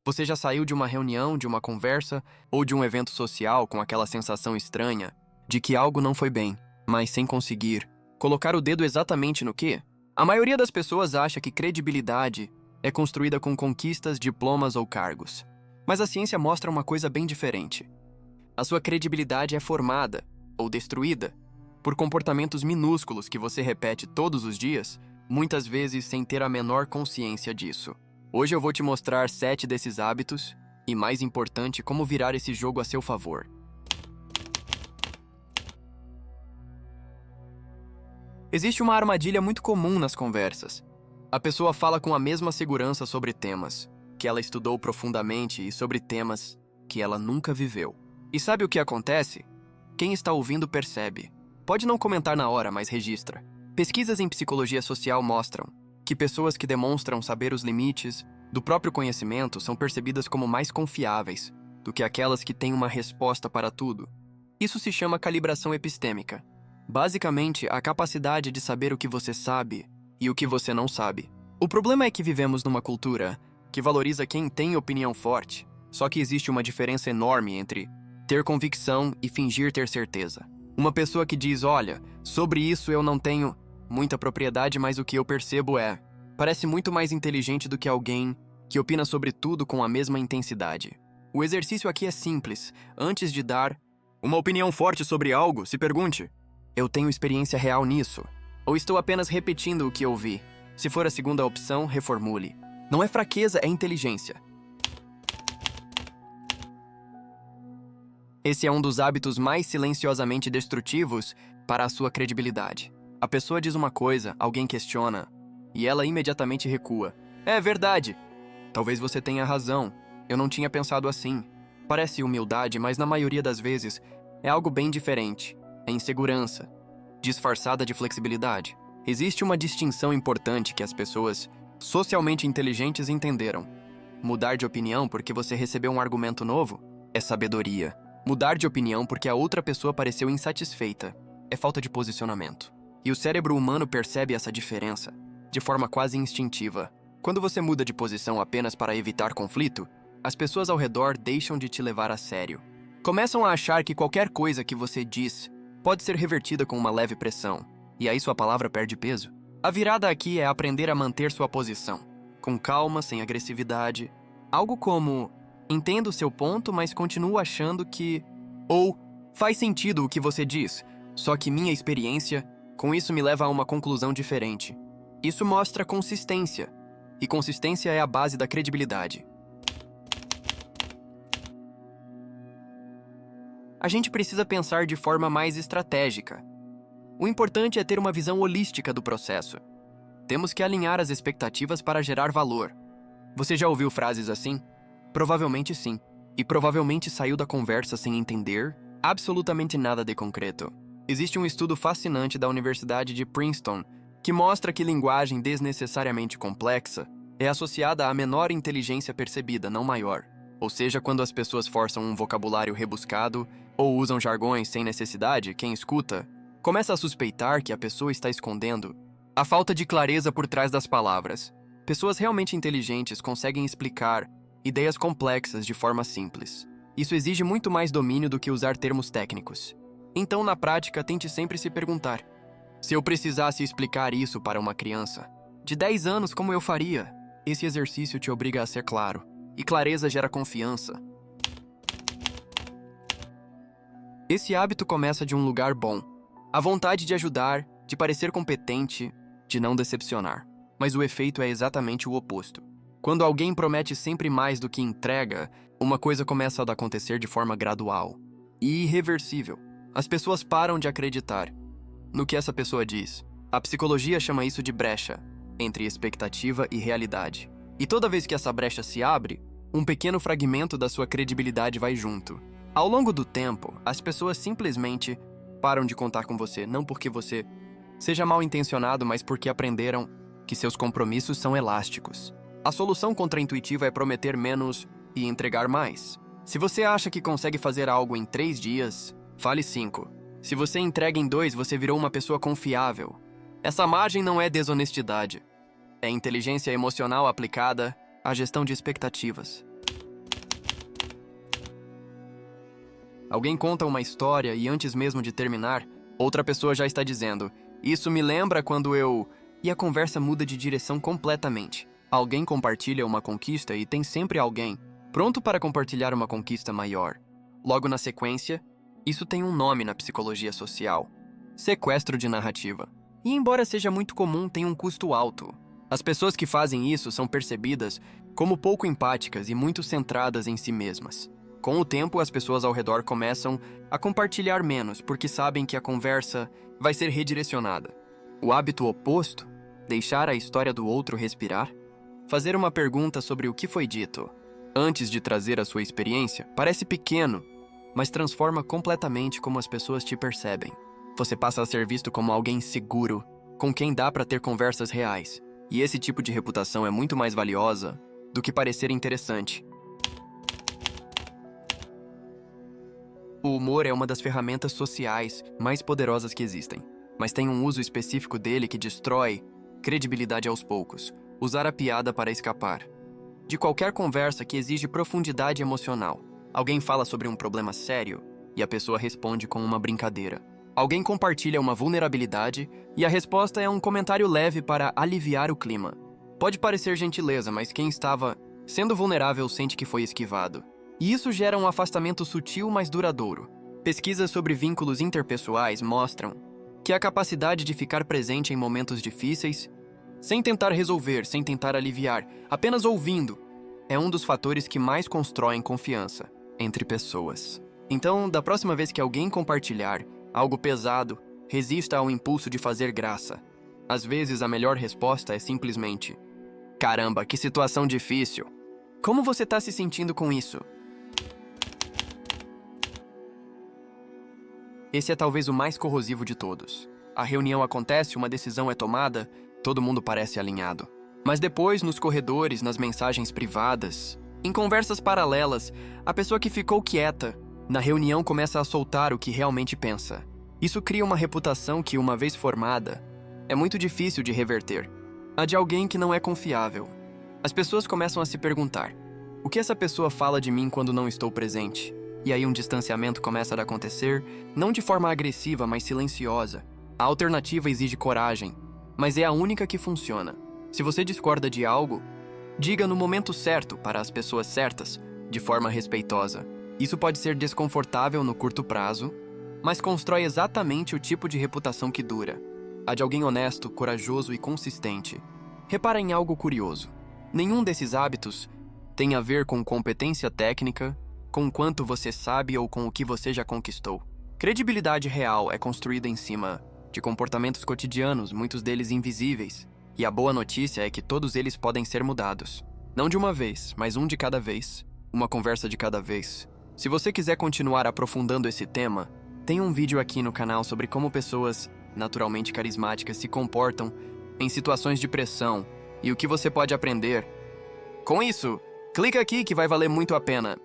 Você já saiu de uma reunião, de uma conversa ou de um evento social com aquela sensação estranha de que algo não foi bem, mas sem conseguir colocar o dedo exatamente no quê? A maioria das pessoas acha que credibilidade é construída com conquistas, diplomas ou cargos. Mas a ciência mostra uma coisa bem diferente. A sua credibilidade é formada, ou destruída, por comportamentos minúsculos que você repete todos os dias, muitas vezes sem ter a menor consciência disso. Hoje eu vou te mostrar 7 desses hábitos e, mais importante, como virar esse jogo a seu favor. Existe uma armadilha muito comum nas conversas. A pessoa fala com a mesma segurança sobre temas que ela estudou profundamente e sobre temas que ela nunca viveu. E sabe o que acontece? Quem está ouvindo percebe. Pode não comentar na hora, mas registra. Pesquisas em psicologia social mostram que pessoas que demonstram saber os limites do próprio conhecimento são percebidas como mais confiáveis do que aquelas que têm uma resposta para tudo. Isso se chama calibração epistêmica. Basicamente, a capacidade de saber o que você sabe e o que você não sabe. O problema é que vivemos numa cultura que valoriza quem tem opinião forte, só que existe uma diferença enorme entre ter convicção e fingir ter certeza. Uma pessoa que diz, olha, sobre isso eu não tenho muita propriedade, mas o que eu percebo parece muito mais inteligente do que alguém que opina sobre tudo com a mesma intensidade. O exercício aqui é simples. Antes de dar uma opinião forte sobre algo, se pergunte: eu tenho experiência real nisso? Ou estou apenas repetindo o que ouvi? Se for a segunda opção, reformule. Não é fraqueza, é inteligência. Esse é um dos hábitos mais silenciosamente destrutivos para a sua credibilidade. A pessoa diz uma coisa, alguém questiona, e ela imediatamente recua. É verdade. Talvez você tenha razão. Eu não tinha pensado assim. Parece humildade, mas na maioria das vezes é algo bem diferente. É insegurança, disfarçada de flexibilidade. Existe uma distinção importante que as pessoas socialmente inteligentes entenderam. Mudar de opinião porque você recebeu um argumento novo é sabedoria. Mudar de opinião porque a outra pessoa pareceu insatisfeita é falta de posicionamento. E o cérebro humano percebe essa diferença de forma quase instintiva. Quando você muda de posição apenas para evitar conflito, as pessoas ao redor deixam de te levar a sério. Começam a achar que qualquer coisa que você diz pode ser revertida com uma leve pressão, e aí sua palavra perde peso. A virada aqui é aprender a manter sua posição, com calma, sem agressividade. Algo como, entendo o seu ponto, mas continuo achando que... Ou, faz sentido o que você diz, só que minha experiência com isso me leva a uma conclusão diferente. Isso mostra consistência, e consistência é a base da credibilidade. A gente precisa pensar de forma mais estratégica. O importante é ter uma visão holística do processo. Temos que alinhar as expectativas para gerar valor. Você já ouviu frases assim? Provavelmente sim. E provavelmente saiu da conversa sem entender absolutamente nada de concreto. Existe um estudo fascinante da Universidade de Princeton que mostra que linguagem desnecessariamente complexa é associada a menor inteligência percebida, não maior. Ou seja, quando as pessoas forçam um vocabulário rebuscado ou usam jargões sem necessidade, quem escuta começa a suspeitar que a pessoa está escondendo a falta de clareza por trás das palavras. Pessoas realmente inteligentes conseguem explicar ideias complexas de forma simples. Isso exige muito mais domínio do que usar termos técnicos. Então, na prática, tente sempre se perguntar: se eu precisasse explicar isso para uma criança de 10 anos, como eu faria? Esse exercício te obriga a ser claro, e clareza gera confiança. Esse hábito começa de um lugar bom. A vontade de ajudar, de parecer competente, de não decepcionar. Mas o efeito é exatamente o oposto. Quando alguém promete sempre mais do que entrega, uma coisa começa a acontecer de forma gradual e irreversível. As pessoas param de acreditar no que essa pessoa diz. A psicologia chama isso de brecha entre expectativa e realidade. E toda vez que essa brecha se abre, um pequeno fragmento da sua credibilidade vai junto. Ao longo do tempo, as pessoas simplesmente param de contar com você, não porque você seja mal intencionado, mas porque aprenderam que seus compromissos são elásticos. A solução contraintuitiva é prometer menos e entregar mais. Se você acha que consegue fazer algo em 3 dias, fale 5. Se você entrega em 2, você virou uma pessoa confiável. Essa margem não é desonestidade. É inteligência emocional aplicada à gestão de expectativas. Alguém conta uma história e antes mesmo de terminar, outra pessoa já está dizendo: "Isso me lembra quando eu..." E a conversa muda de direção completamente. Alguém compartilha uma conquista e tem sempre alguém pronto para compartilhar uma conquista maior. Logo na sequência, isso tem um nome na psicologia social: sequestro de narrativa. E embora seja muito comum, tem um custo alto. As pessoas que fazem isso são percebidas como pouco empáticas e muito centradas em si mesmas. Com o tempo, as pessoas ao redor começam a compartilhar menos porque sabem que a conversa vai ser redirecionada. O hábito oposto, deixar a história do outro respirar, fazer uma pergunta sobre o que foi dito antes de trazer a sua experiência, parece pequeno, mas transforma completamente como as pessoas te percebem. Você passa a ser visto como alguém seguro, com quem dá para ter conversas reais. E esse tipo de reputação é muito mais valiosa do que parecer interessante. O humor é uma das ferramentas sociais mais poderosas que existem, mas tem um uso específico dele que destrói credibilidade aos poucos. Usar a piada para escapar de qualquer conversa que exige profundidade emocional. Alguém fala sobre um problema sério e a pessoa responde com uma brincadeira. Alguém compartilha uma vulnerabilidade e a resposta é um comentário leve para aliviar o clima. Pode parecer gentileza, mas quem estava sendo vulnerável sente que foi esquivado. E isso gera um afastamento sutil, mas duradouro. Pesquisas sobre vínculos interpessoais mostram que a capacidade de ficar presente em momentos difíceis, sem tentar resolver, sem tentar aliviar, apenas ouvindo, é um dos fatores que mais constroem confiança entre pessoas. Então, da próxima vez que alguém compartilhar algo pesado, resista ao impulso de fazer graça. Às vezes, a melhor resposta é simplesmente: "Caramba, que situação difícil. Como você está se sentindo com isso?" Esse é talvez o mais corrosivo de todos. A reunião acontece, uma decisão é tomada, todo mundo parece alinhado. Mas depois, nos corredores, nas mensagens privadas, em conversas paralelas, a pessoa que ficou quieta na reunião começa a soltar o que realmente pensa. Isso cria uma reputação que, uma vez formada, é muito difícil de reverter. A de alguém que não é confiável. As pessoas começam a se perguntar: o que essa pessoa fala de mim quando não estou presente? E aí um distanciamento começa a acontecer, não de forma agressiva, mas silenciosa. A alternativa exige coragem, mas é a única que funciona. Se você discorda de algo, diga no momento certo para as pessoas certas, de forma respeitosa. Isso pode ser desconfortável no curto prazo, mas constrói exatamente o tipo de reputação que dura. A de alguém honesto, corajoso e consistente. Repara em algo curioso. Nenhum desses hábitos tem a ver com competência técnica, com quanto você sabe ou com o que você já conquistou. Credibilidade real é construída em cima de comportamentos cotidianos, muitos deles invisíveis. E a boa notícia é que todos eles podem ser mudados. Não de uma vez, mas um de cada vez. Uma conversa de cada vez. Se você quiser continuar aprofundando esse tema, tem um vídeo aqui no canal sobre como pessoas naturalmente carismáticas se comportam em situações de pressão e o que você pode aprender. Com isso, clica aqui que vai valer muito a pena.